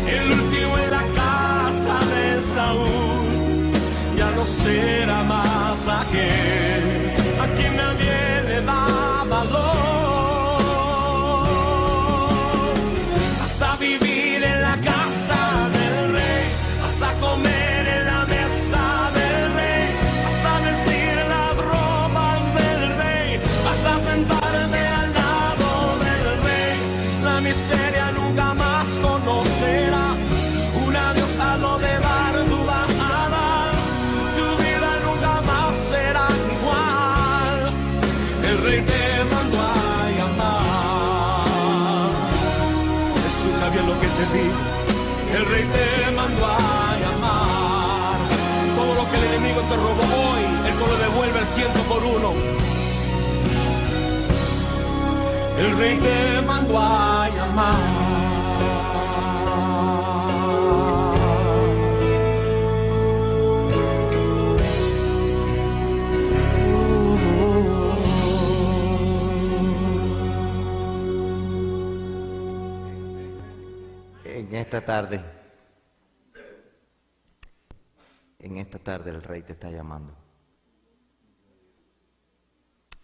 El último en la casa de Saúl ya no será más aquel a quien nadie le da valor. Vas a vivir en la casa del rey, vas a comer en la mesa del rey, vas a vestir las ropas del rey, vas a sentarte al lado del rey. La miseria nunca más conocerás, un adiós a lo de dar, tú vas a dar. Tu vida nunca más será igual. El rey te mandó a llamar. Escucha bien lo que te digo. El rey te mandó a llamar. todo lo que el enemigo te robó hoy, Él te lo devuelve al 100 por uno. El Rey te mandó a llamar. En esta tarde el Rey te está llamando.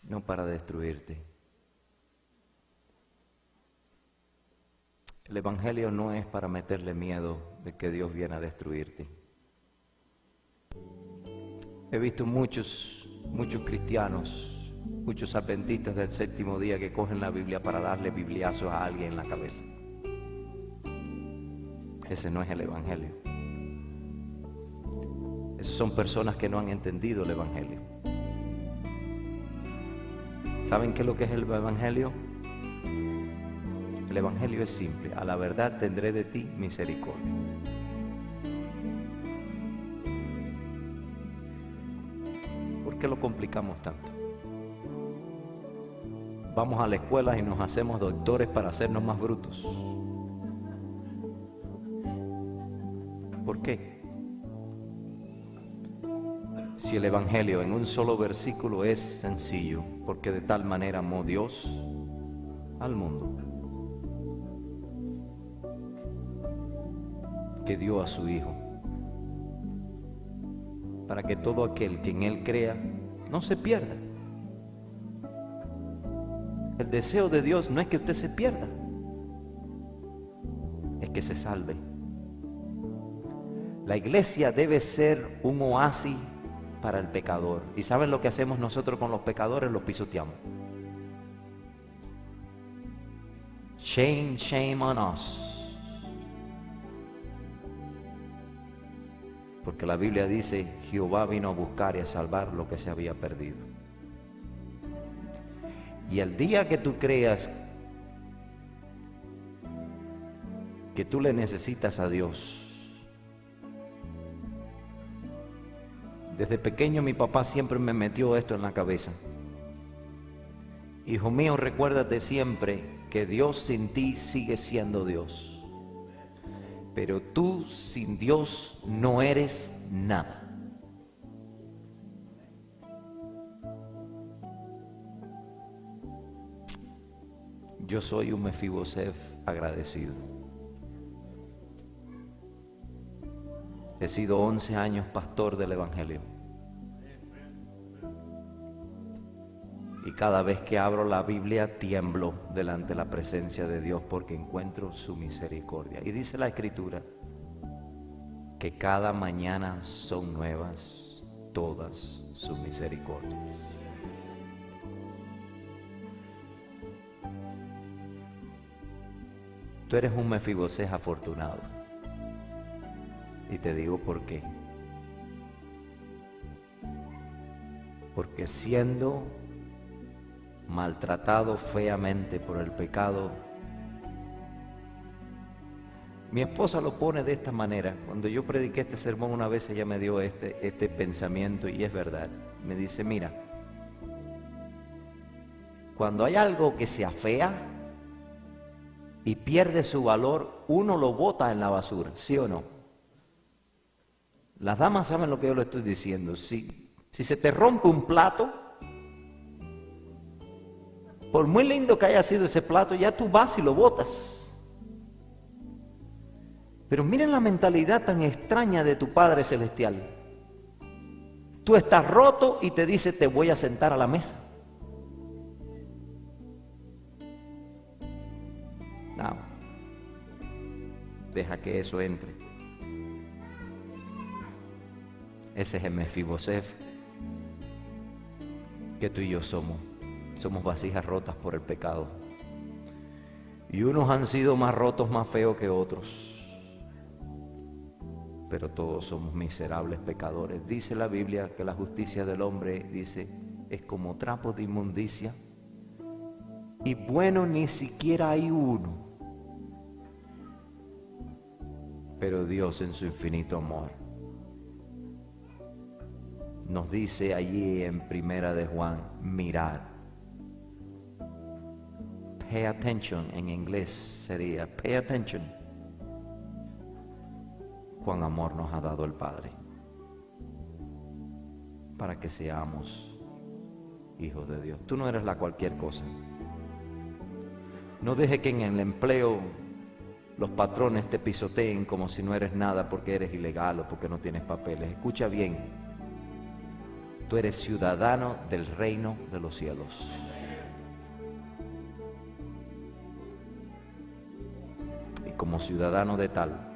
No para destruirte. El Evangelio no es para meterle miedo de que Dios viene a destruirte. He visto muchos cristianos, muchos adventistas del séptimo día que cogen la Biblia para darle bibliazos a alguien en la cabeza. Ese no es el Evangelio. Esas son personas que no han entendido el Evangelio. ¿Saben qué es lo que es el Evangelio? El Evangelio es simple. A la verdad tendré de ti misericordia. ¿Por qué lo complicamos tanto? Vamos a la escuela y nos hacemos doctores para hacernos más brutos. ¿Por qué? Si el Evangelio en un solo versículo es sencillo, porque de tal manera amó Dios al mundo, que dio a su Hijo, para que todo aquel que en Él crea no se pierda. El deseo de Dios no es que usted se pierda, es que se salve. La iglesia debe ser un oasis para el pecador. ¿Y saben lo que hacemos nosotros con los pecadores? Los pisoteamos. Shame, shame on us. Porque la Biblia dice, Jehová vino a buscar y a salvar lo que se había perdido. Y el día que tú creas que tú le necesitas a Dios. Desde pequeño mi papá siempre me metió esto en la cabeza. Hijo mío, recuérdate siempre que Dios sin ti sigue siendo Dios. Pero tú sin Dios no eres nada. Yo soy un Mefibosef agradecido. He sido 11 años pastor del Evangelio. Y cada vez que abro la Biblia tiemblo delante de la presencia de Dios porque encuentro su misericordia. Y dice la Escritura que cada mañana son nuevas todas sus misericordias. Tú eres un Mefibosef afortunado. Y te digo por qué. Porque siendo maltratado feamente por el pecado, mi esposa lo pone de esta manera. Cuando yo prediqué este sermón una vez, ella me dio este pensamiento y es verdad. Me dice, mira, cuando hay algo que se afea y pierde su valor, uno lo bota en la basura, ¿sí o no? Las damas saben lo que yo le estoy diciendo. Si se te rompe un plato, por muy lindo que haya sido ese plato, ya tú vas y lo botas. Pero miren la mentalidad tan extraña de tu Padre Celestial. Tú estás roto y te dice, te voy a sentar a la mesa. No. Deja que eso entre. Ese es el Mefibosef que tú y yo somos. Somos vasijas rotas por el pecado. Y unos han sido más rotos, más feos que otros. Pero todos somos miserables pecadores. Dice la Biblia que la justicia del hombre, dice, es como trapo de inmundicia. Y bueno, ni siquiera hay uno. Pero Dios en su infinito amor nos dice allí en Primera de Juan, mirar. Pay attention en inglés sería pay attention. Cuán amor nos ha dado el Padre para que seamos hijos de Dios. Tú no eres la cualquier cosa. No deje que en el empleo los patrones te pisoteen como si no eres nada porque eres ilegal o porque no tienes papeles. Escucha bien, tú eres ciudadano del reino de los cielos. Y como ciudadano de tal,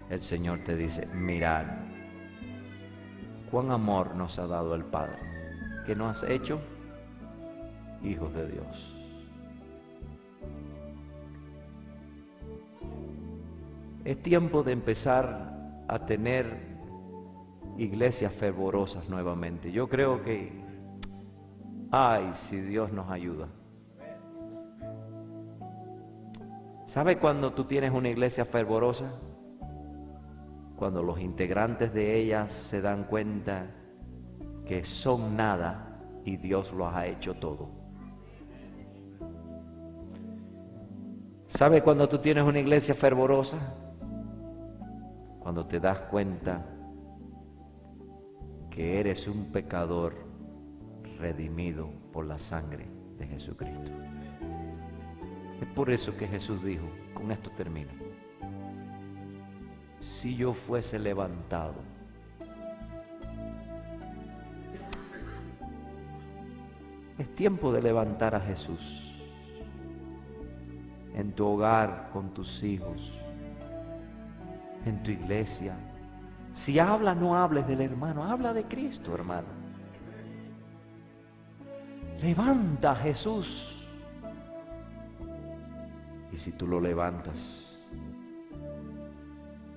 el Señor te dice, mirad, cuán amor nos ha dado el Padre, que nos has hecho hijos de Dios. Es tiempo de empezar a tener iglesias fervorosas nuevamente. Yo creo que, ay, si Dios nos ayuda. ¿Sabe cuando tú tienes una iglesia fervorosa? Cuando los integrantes de ellas se dan cuenta que son nada y Dios los ha hecho todo. ¿Sabe cuando tú tienes una iglesia fervorosa? Cuando te das cuenta que eres un pecador redimido por la sangre de Jesucristo. Es por eso que Jesús dijo, con esto termino, si yo fuese levantado, es tiempo de levantar a Jesús en tu hogar, con tus hijos, en tu iglesia. Si habla, no hables del hermano, habla de Cristo, hermano. Levanta a Jesús. Y si tú lo levantas,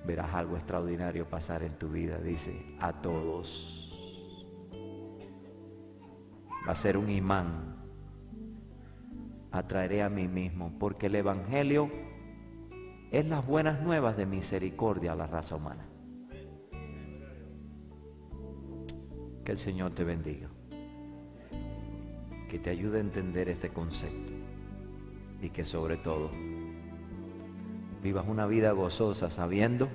verás algo extraordinario pasar en tu vida. Dice, a todos. Va a ser un imán. Atraeré a mí mismo, porque el Evangelio es las buenas nuevas de misericordia a la raza humana. Que el Señor te bendiga, que te ayude a entender este concepto y que sobre todo vivas una vida gozosa sabiendo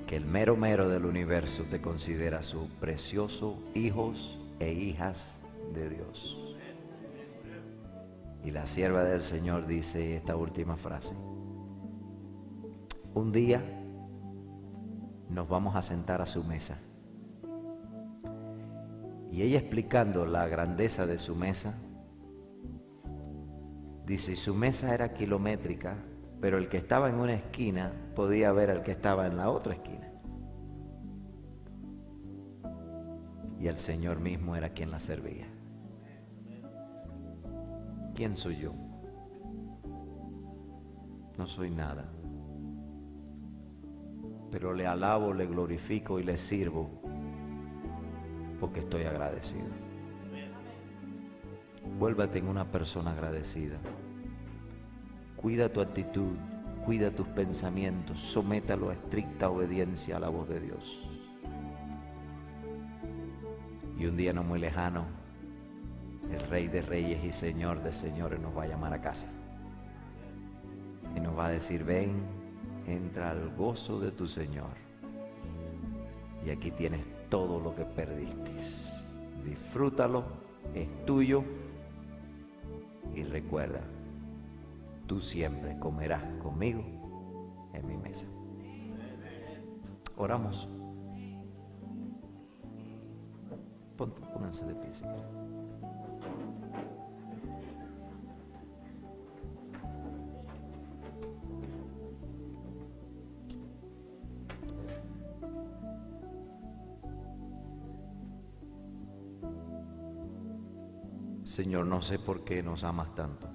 que el mero mero del universo te considera su precioso hijos e hijas de Dios. Y la sierva del Señor dice esta última frase: un día nos vamos a sentar a su mesa. Y ella, explicando la grandeza de su mesa, dice, su mesa era kilométrica, pero el que estaba en una esquina podía ver al que estaba en la otra esquina. Y el Señor mismo era quien la servía. ¿Quién soy yo? No soy nada. Pero le alabo, le glorifico y le sirvo porque estoy agradecido. Vuélvate en una persona agradecida. Cuida tu actitud, cuida tus pensamientos, sométalo a estricta obediencia a la voz de Dios. Y un día no muy lejano, el Rey de Reyes y Señor de Señores nos va a llamar a casa. Y nos va a decir, ven, entra al gozo de tu Señor. Y aquí tienes todo lo que perdiste. Disfrútalo, es tuyo. Y recuerda, tú siempre comerás conmigo en mi mesa. Oramos. Pónganse de pie si quieren. Señor, no sé por qué nos amas tanto.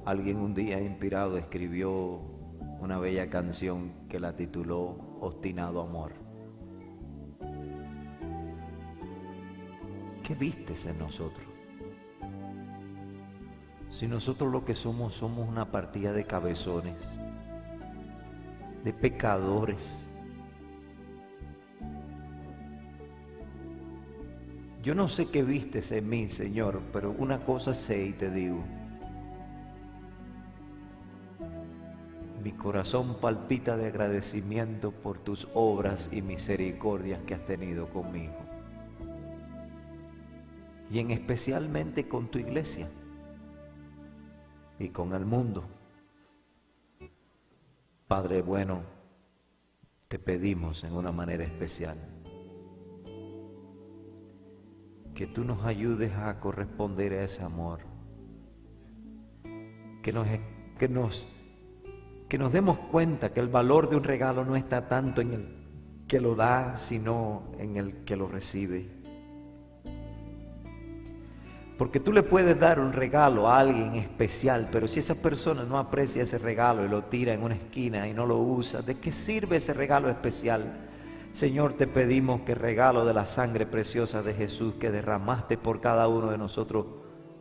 Alguien un día inspirado escribió una bella canción que la tituló Obstinado Amor. ¿Qué vistes en nosotros? Si nosotros lo que somos una partida de cabezones de pecadores. Yo no sé qué vistes en mí, Señor, pero una cosa sé y te digo. Mi corazón palpita de agradecimiento por tus obras y misericordias que has tenido conmigo. Y en especialmente con tu iglesia y con el mundo. Padre bueno, te pedimos en una manera especial que tú nos ayudes a corresponder a ese amor, que nos demos cuenta que el valor de un regalo no está tanto en el que lo da, sino en el que lo recibe. Porque tú le puedes dar un regalo a alguien especial, pero si esa persona no aprecia ese regalo y lo tira en una esquina y no lo usa, ¿de qué sirve ese regalo especial? Señor, te pedimos que el regalo de la sangre preciosa de Jesús que derramaste por cada uno de nosotros,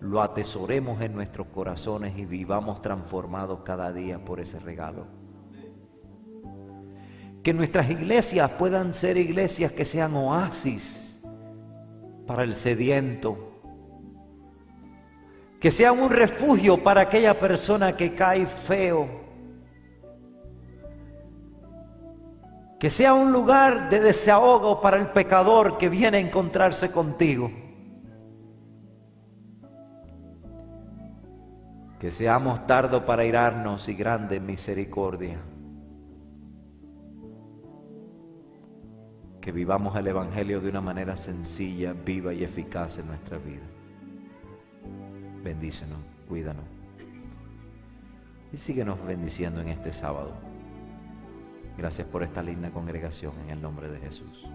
lo atesoremos en nuestros corazones y vivamos transformados cada día por ese regalo. Que nuestras iglesias puedan ser iglesias que sean oasis para el sediento, que sean un refugio para aquella persona que cae feo, que sea un lugar de desahogo para el pecador que viene a encontrarse contigo. Que seamos tardos para irarnos y grande en misericordia. Que vivamos el Evangelio de una manera sencilla, viva y eficaz en nuestra vida. Bendícenos, cuídanos. Y síguenos bendiciendo en este sábado. Gracias por esta linda congregación en el nombre de Jesús.